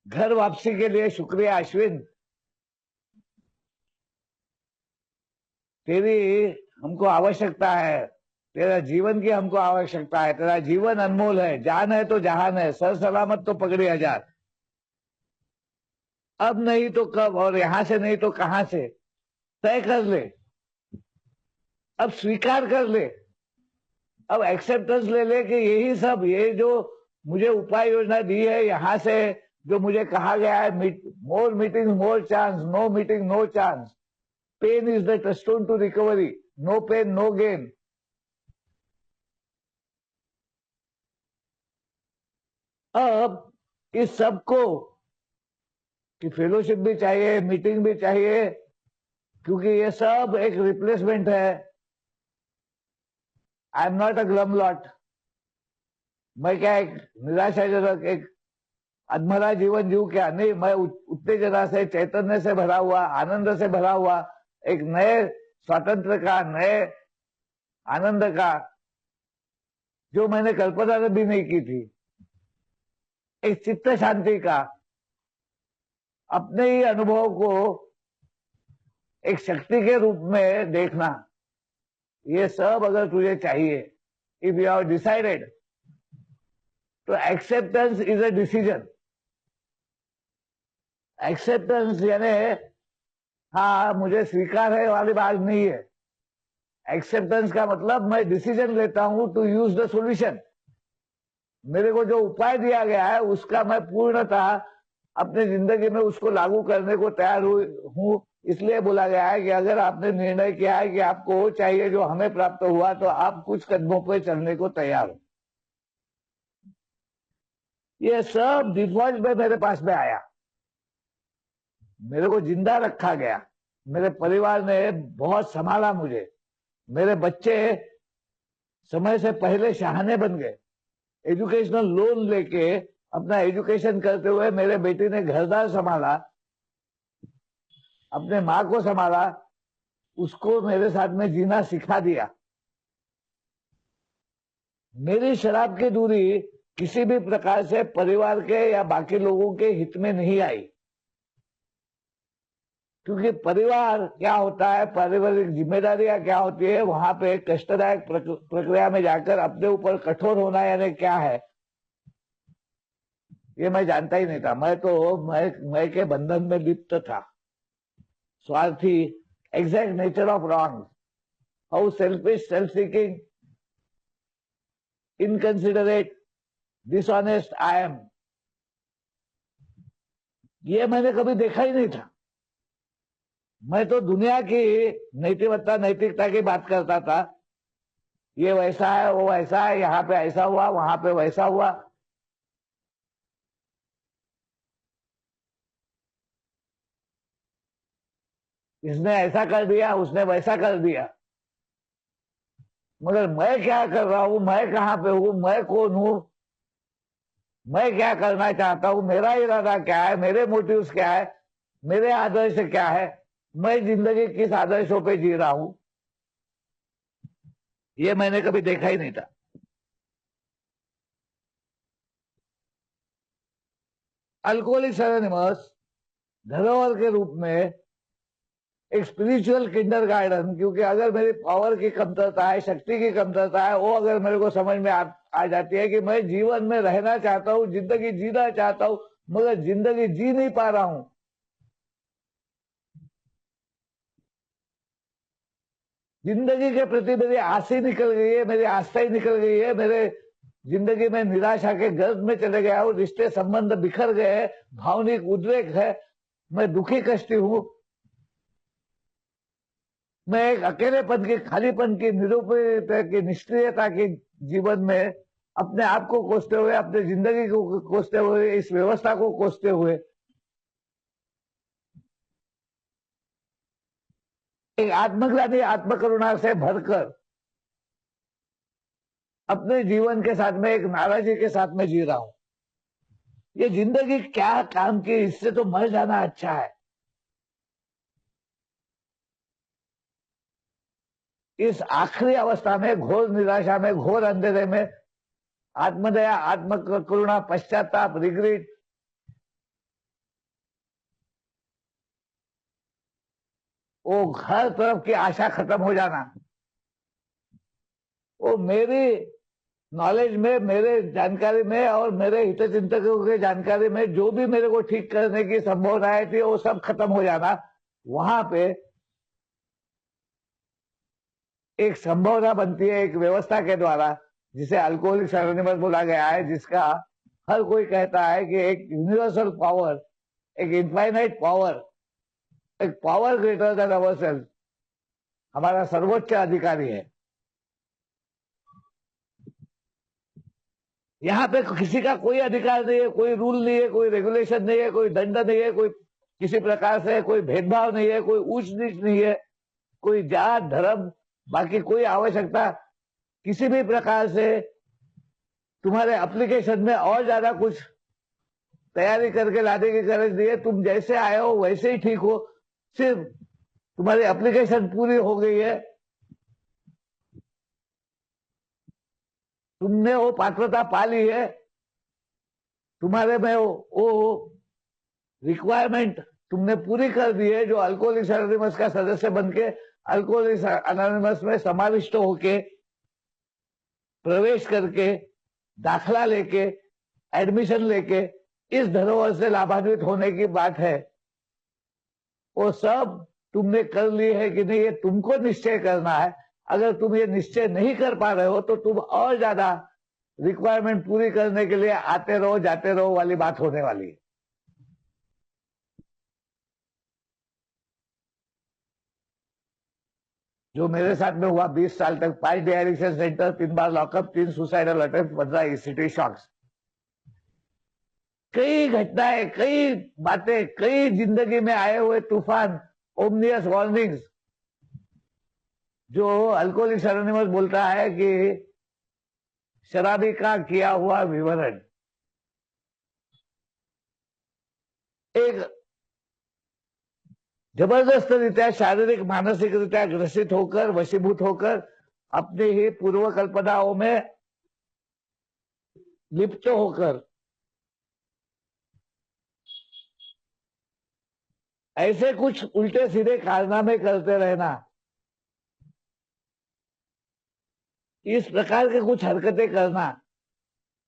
घर वापसी के लिए शुक्रिया अश्विन। तेरी हमको आवश्यकता है, तेरा जीवन की हमको आवश्यकता है। तेरा जीवन अनमोल है। जान है तो जहान है, सर सलामत तो पगड़ी हजार। अब नहीं तो कब, और यहां से नहीं तो कहां से। तय कर ले, अब स्वीकार कर ले, अब एक्सेप्टेंस ले ले कि यही सब, ये जो मुझे उपाय योजना दी है, यहां से जो मुझे कहा गया है, more meeting more chance, no meeting no chance, pain is the touchstone to recovery, no pain no gain. अब इस सब को कि फेलोशिप भी चाहिए, मीटिंग भी चाहिए, क्योंकि ये सब एक रिप्लेसमेंट है। I am not a glum lot. मैं क्या एक निराशाजनक, एक अधमरा जीवन जीव क्या? नहीं, मैं उत्तेजना से, चैतन्य से भरा हुआ, आनंद से भरा हुआ, एक नए स्वातंत्र का, नए आनंद का, जो मैंने कल्पना भी नहीं की थी, एक चित्त शांति का, अपने ही अनुभव को एक शक्ति के रूप में देखना, ये सब अगर तुझे चाहिए, इफ यू हैव डिसाइडेड, तो acceptance is a decision. Acceptance यानी हाँ मुझे स्वीकार है वाली बात नहीं है। एक्सेप्टेंस का मतलब मैं डिसीजन लेता हूं टू यूज द सॉल्यूशन। मेरे को जो उपाय दिया गया है उसका मैं पूर्णतः अपने जिंदगी में उसको लागू करने को तैयार हूं। इसलिए बोला गया है कि अगर आपने निर्णय किया है कि आपको वो चाहिए जो हमें प्राप्त हुआ, तो आप कुछ कदमों पर चलने को तैयार हो। ये सब डिफॉल्ट में मेरे पास में आया, मेरे को जिंदा रखा गया, मेरे परिवार ने बहुत संभाला मुझे, मेरे बच्चे समय से पहले शहाने बन गए। एजुकेशनल लोन लेके अपना एजुकेशन करते हुए मेरे बेटी ने घरदार संभाला, अपने माँ को संभाला, उसको मेरे साथ में जीना सिखा दिया। मेरी शराब की दूरी किसी भी प्रकार से परिवार के या बाकी लोगों के हित में नहीं आई, क्योंकि परिवार क्या होता है, पारिवारिक जिम्मेदारियां क्या होती है, वहां पे कष्टदायक प्रक्रिया में जाकर अपने ऊपर कठोर होना यानी क्या है, ये मैं जानता ही नहीं था। मैं तो मैं के बंधन में लिप्त था। स्वार्थी, exact nature of wrong, how selfish, self seeking, inconsiderate, dishonest I am, ये मैंने कभी देखा ही नहीं था। मैं तो दुनिया की नैतिकता नैतिकता की बात करता था। ये वैसा है, वो वैसा है, यहाँ पे ऐसा हुआ, वहां पे वैसा हुआ। इसने ऐसा कर दिया, उसने वैसा कर दिया। मगर मैं क्या कर रहा हूं, मैं कहां पे हूं, मैं कौन हूं, मैं क्या करना चाहता हूं, मेरा इरादा क्या है, मेरे मोटिव्स क्या है, मेरे आदर्श क्या है, मैं जिंदगी किस आदर्शों पे जी रहा हूं, ये मैंने कभी देखा ही नहीं था। अल्कोहलिक्स एनोनिमस धरोहर के रूप में एक स्पिरिचुअल किंडरगार्टन, क्योंकि अगर मेरी पावर की कमतरता है, शक्ति की कमतरता है, वो अगर मेरे को समझ में आ जाती है कि मैं जीवन में रहना चाहता हूं, जिंदगी जीना चाहता हूं, मगर जिंदगी जी नहीं पा रहा हूं, जिंदगी के प्रति मेरी आस ही निकल गई है, मेरी आस्था ही निकल गई है, मेरे जिंदगी में निराशा के गर्भ में चले गया हूं, रिश्ते संबंध बिखर गए, भावनिक उद्रेक है, मैं दुखी कष्टी हूं, मैं एक अकेलेपन की, खालीपन की, निरूपणता की, निष्क्रियता के जीवन में अपने आप को कोसते हुए, अपने जिंदगी को कोसते हुए, इस व्यवस्था को कोसते हुए एक आत्मग्लानि आत्मकरुणा से भरकर अपने जीवन के साथ में एक नाराजी के साथ में जी रहा हूं। ये जिंदगी क्या काम की, इससे तो मर जाना अच्छा है। इस आखिरी अवस्था में, घोर निराशा में, घोर अंधेरे में, आत्मदया, आत्म करुणा, पश्चाताप, रिग्रेट, वो हर तरफ की आशा खत्म हो जाना, वो मेरी नॉलेज में, मेरे जानकारी में और मेरे हित चिंतकों के जानकारी में जो भी मेरे को ठीक करने की संभावनाएं थी वो सब खत्म हो जाना। वहां पे एक संभावना बनती है एक व्यवस्था के द्वारा, जिसे अल्कोहलिक्स एनोनिमस बोला गया है, जिसका हर कोई कहता है कि एक यूनिवर्सल पावर, एक इनफाइनाइट पावर, एक पावर ग्रेटर देन अवरसेल्फ हमारा सर्वोच्च अधिकारी है। यहाँ पे किसी का कोई अधिकार नहीं है, कोई रूल नहीं है, कोई रेगुलेशन नहीं है, कोई दंड नहीं है, कोई किसी प्रकार से कोई भेदभाव नहीं है, कोई ऊंच नीच नहीं है, कोई जात धर्म, बाकी कोई आवश्यकता किसी भी प्रकार से तुम्हारे एप्लीकेशन में और ज्यादा कुछ तैयारी करके लाने की गरज नहीं है। तुम जैसे आए हो वैसे ही ठीक हो, सिर्फ तुम्हारी एप्लीकेशन पूरी हो गई है, तुमने वो पात्रता पा ली है, तुम्हारे में वो रिक्वायरमेंट तुमने पूरी कर दी है, जो अल्कोहलिक्स एनोनिमस का सदस्य बनके अल्कोहलिक्स एनोनिमस में समाविष्ट होके, प्रवेश करके, दाखला लेके, एडमिशन लेके इस धरोहर से लाभान्वित होने की बात है। वो सब तुमने कर ली है कि नहीं, ये तुमको निश्चय करना है। अगर तुम ये निश्चय नहीं कर पा रहे हो तो तुम और ज्यादा रिक्वायरमेंट पूरी करने के लिए आते रहो जाते रहो वाली बात होने वाली है। जो मेरे साथ में हुआ 20 साल तक, 5 डिएडिक्शन सेंटर, 3 बार लॉकअप, 3 सुसाइडल अटेम्प्ट, 15 सिटी शॉक्स, कई घटनाएं, कई बातें, कई जिंदगी में आए हुए तूफान, ओमनियस वार्निंग्स, जो अल्कोहलिक्स एनोनिमस बोलता है कि शराबी का किया हुआ विवरण। एक जबरदस्त रीत्या शारीरिक मानसिक रीत्या ग्रसित होकर, वशीभूत होकर, अपनी ही पूर्व कल्पनाओं में लिप्त होकर ऐसे कुछ उल्टे सीधे कारनामे करते रहना, इस प्रकार के कुछ हरकतें करना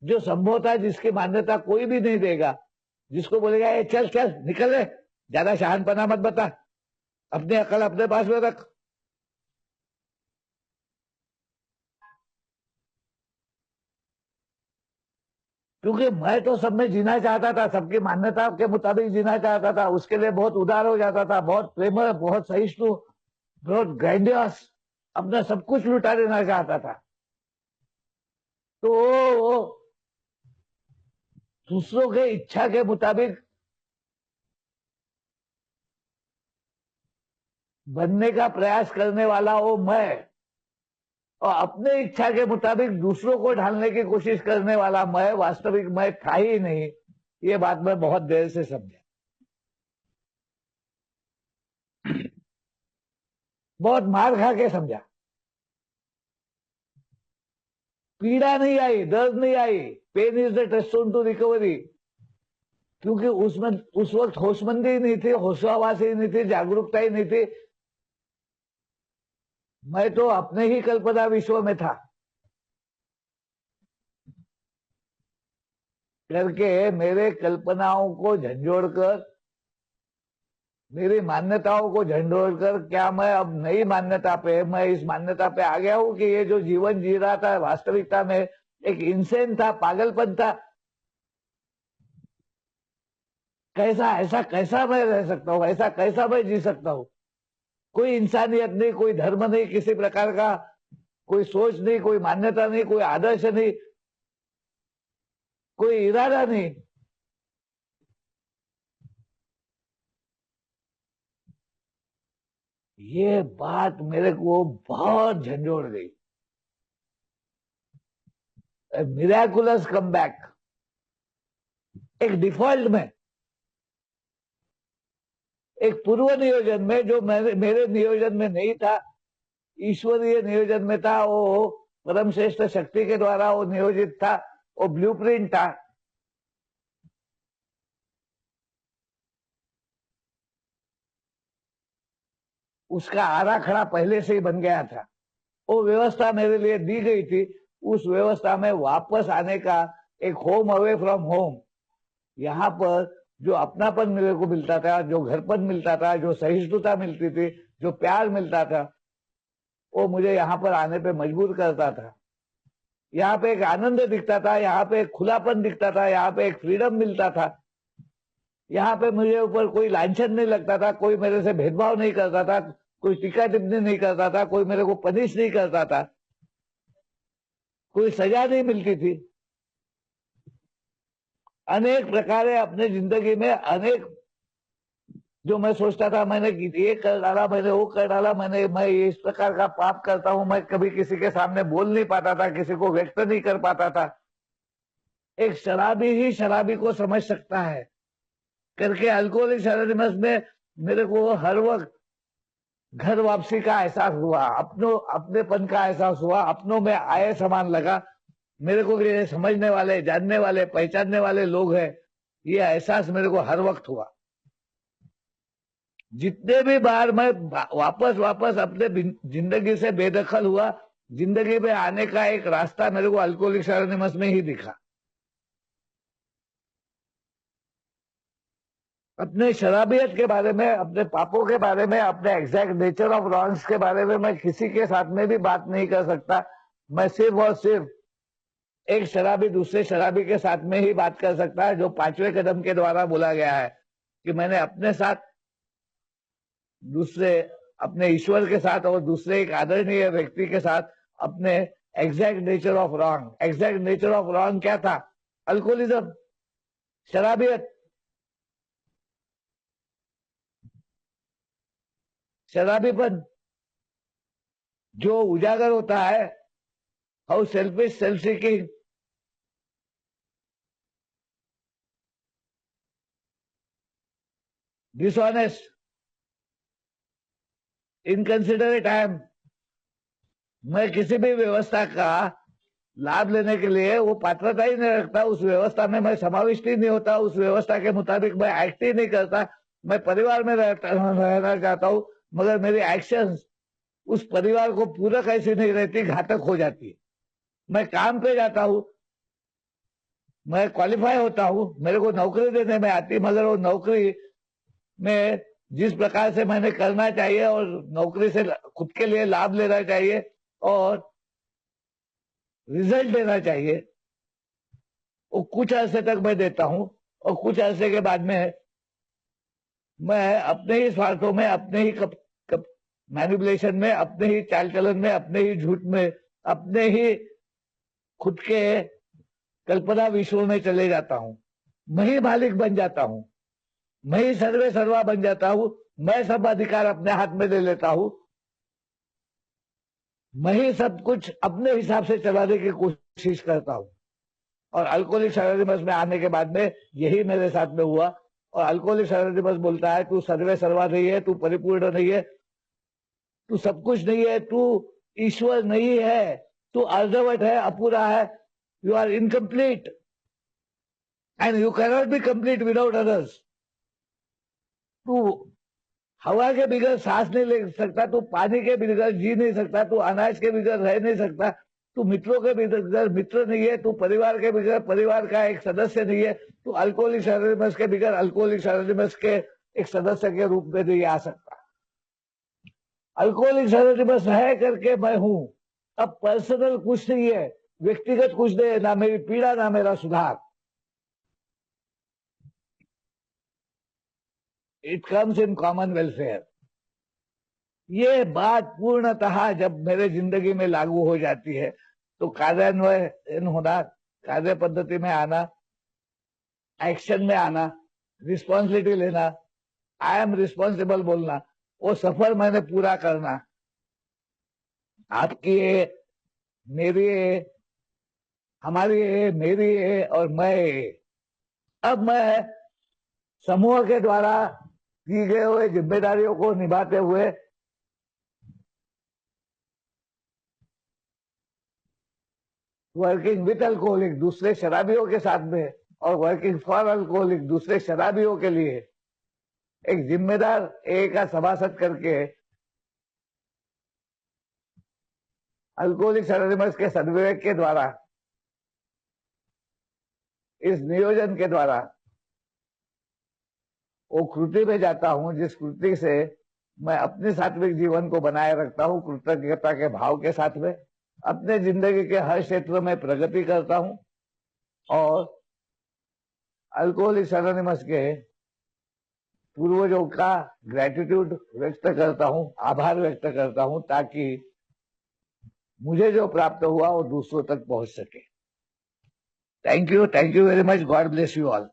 जो संभवतः जिसकी मान्यता कोई भी नहीं देगा, जिसको बोलेगा ये चल चल निकल ले, ज्यादा शहानपना मत बता, अपनी अकल अपने पास में रख। क्योंकि मैं तो सब में जीना चाहता था, सबकी मान्यता के मुताबिक जीना चाहता था, उसके लिए बहुत उदार हो जाता था, बहुत प्रेम, बहुत सहिष्णु, बहुत ग्रैंडियस, अपना सब कुछ लुटा देना चाहता था। तो वो दूसरों के इच्छा के मुताबिक बनने का प्रयास करने वाला वो मैं, और अपने इच्छा के मुताबिक दूसरों को ढालने की कोशिश करने वाला मैं, वास्तविक मैं था ही नहीं। ये बात मैं बहुत देर से समझा, बहुत मार खा के समझा। पीड़ा नहीं आई, दर्द नहीं आई, pain is the touchstone to recovery, क्योंकि उसमें उस वक्त होशमंदी ही नहीं थी, होशावासी ही नहीं थी, जागरूकता ही नहीं थी। मैं तो अपने ही कल्पना विश्व में था करके, मेरे कल्पनाओं को झंझोड़कर, मेरी मान्यताओं को झंझोड़कर, क्या मैं अब नई मान्यता पे, मैं इस मान्यता पे आ गया हूं कि ये जो जीवन जी रहा था वास्तविकता में एक इंसेन था, पागलपन था। कैसा, ऐसा कैसा मैं रह सकता हूं, ऐसा कैसा मैं जी सकता हूं? कोई इंसानियत नहीं, कोई धर्म नहीं, किसी प्रकार का कोई सोच नहीं, कोई मान्यता नहीं, कोई आदर्श नहीं, कोई इरादा नहीं। ये बात मेरे को बहुत झंझोड़ गई। मिराकुलस कमबैक, एक डिफॉल्ट में, एक पूर्व नियोजन में जो मेरे नियोजन में नहीं था, ईश्वरीय नियोजन में था, वो परम श्रेष्ठ शक्ति के द्वारा वो नियोजित था, वो ब्लूप्रिंट था। उसका आराखड़ा पहले से ही बन गया था, वो व्यवस्था मेरे लिए दी गई थी। उस व्यवस्था में वापस आने का एक होम अवे फ्रॉम होम, यहाँ पर जो अपनापन मेरे को मिलता था, जो घरपन मिलता था, जो सहिष्णुता मिलती थी, जो प्यार मिलता था, वो मुझे यहाँ पर आने पे मजबूर करता था। यहाँ पे एक आनंद दिखता था, यहाँ पे एक खुलापन दिखता था, यहाँ पे एक फ्रीडम मिलता था। यहाँ पे मुझे ऊपर कोई लांछन नहीं लगता था, कोई मेरे से भेदभाव नहीं करता था, कोई टीका टिप्पणी नहीं करता था, कोई मेरे को पनिश नहीं करता था, कोई सजा नहीं मिलती थी। अनेक प्रकारे अपने जिंदगी में अनेक, जो मैं सोचता था मैंने ये कर डाला, मैंने वो कर डाला, मैं इस प्रकार का पाप करता हूं, मैं कभी किसी के सामने बोल नहीं पाता था, किसी को व्यक्त नहीं कर पाता था। एक शराबी ही शराबी को समझ सकता है करके अल्कोहलिक एनोनिमस में मेरे को हर वक्त घर वापसी का एहसास हुआ, अपनेपन का एहसास हुआ, अपनों में आए समान लगा। मेरे को ये समझने वाले, जानने वाले, पहचानने वाले लोग हैं, ये एहसास मेरे को हर वक्त हुआ। जितने भी बार मैं वापस अपने जिंदगी से बेदखल हुआ, जिंदगी में आने का एक रास्ता मेरे को अल्कोहलिक एनोनिमस में ही दिखा। अपने शराबियत के बारे में, अपने पापों के बारे में, अपने एग्जैक्ट नेचर ऑफ रॉन्ग्स के बारे में मैं किसी के साथ में भी बात नहीं कर सकता। मैं सिर्फ और सिर्फ एक शराबी दूसरे शराबी के साथ में ही बात कर सकता है, जो 5वें कदम के द्वारा बोला गया है कि मैंने अपने साथ, दूसरे अपने ईश्वर के साथ और दूसरे एक आदरणीय व्यक्ति के साथ अपने exact nature of wrong. Exact nature of wrong क्या था? अल्कोहलिज्म, शराबियत। शराबीपन जो उजागर होता है, how selfish, self seeking, dishonest, inconsiderate I am. मैं किसी भी व्यवस्था का लाभ लेने के लिए वो पात्रता ही नहीं रखता, उस व्यवस्था में मैं समाविष्ट ही नहीं होता, उस व्यवस्था के मुताबिक मैं एक्ट ही नहीं करता। मैं परिवार में रहना चाहता हूं, मगर मेरी एक्शंस उस परिवार को पूरक ऐसी नहीं रहती, घातक हो जाती है। मैं काम पे जाता हूं, मैं क्वालिफाई होता हूं, मेरे को नौकरी देने में आती, मगर वो नौकरी में जिस प्रकार से मैंने करना चाहिए और नौकरी से खुद के लिए लाभ लेना चाहिए और रिजल्ट देना चाहिए, वो कुछ अरसे तक मैं देता हूं, और कुछ अरसे के बाद में मैं अपने ही स्वार्थों में, अपने ही मैनिपुलेशन में, अपने ही चाल चलन में, अपने ही झूठ में, अपने ही खुद के कल्पना विश्व में चले जाता हूं। मैं ही मालिक बन जाता हूं, मैं ही सर्वे सर्वा बन जाता हूं, मैं सब अधिकार अपने हाथ में ले लेता हूं, मैं ही सब कुछ अपने हिसाब से चलाने की कोशिश करता हूं। और अल्कोहलिक एनोनिमस में आने के बाद में यही मेरे साथ में हुआ। और अल्कोहलिक एनोनिमस बोलता है, तू सर्वे सर्वा नहीं है, तू परिपूर्ण नहीं है, तू सब कुछ नहीं है, तू ईश्वर नहीं है, तू अर्धवट है, अपूरा है, you are incomplete and you cannot be complete without others. तू हवा के बगैर सांस नहीं ले सकता, तू पानी के बगैर जी नहीं सकता, तू अनाज के बगैर रह नहीं सकता, तू मित्रों के बगैर मित्र नहीं है, तू परिवार के बगैर परिवार का एक सदस्य नहीं है, तू अल्कोहलिक एनोनिमस के बगैर अल्कोहलिक एनोनिमस के एक सदस्य के रूप में नहीं आ सकता। अल्कोहलिक एनोनिमस है करके मैं हूं। अब पर्सनल कुछ नहीं है, व्यक्तिगत कुछ नहीं है, ना मेरी पीड़ा ना मेरा सुधार। It comes in common welfare. ये बात पूर्णतः जब मेरे जिंदगी में लागू हो जाती है तो कार्यान्वयन होना, कार्य पद्धति में आना, एक्शन में आना, रिस्पॉन्सिबिलिटी लेना, आई एम रिस्पॉन्सिबल बोलना, वो सफर मैंने पूरा करना, आपकी है, मेरी है, हमारी है, मेरी है और मैं है। अब मैं समूह के द्वारा की गए हुए जिम्मेदारियों को निभाते हुए वर्किंग विद अल्कोहलिक दूसरे शराबियों के साथ में और वर्किंग फॉर अल्कोहलिक दूसरे शराबियों के लिए एक जिम्मेदार ए का सभासद करके अल्कोहलिक एनोनिमस के सद्विवेक के द्वारा, इस नियोजन के द्वारा वो कृति में जाता हूं जिस कृति से मैं अपने सात्विक जीवन को बनाए रखता हूं, कृतज्ञता के भाव के साथ में अपने जिंदगी के हर क्षेत्र में प्रगति करता हूं और अल्कोहलिक एनोनिमस के पूर्वजों का ग्रेटिट्यूड व्यक्त करता हूं, आभार व्यक्त करता हूं, ताकि मुझे जो प्राप्त हुआ वो दूसरों तक पहुंच सके। Thank you very much. God bless you all.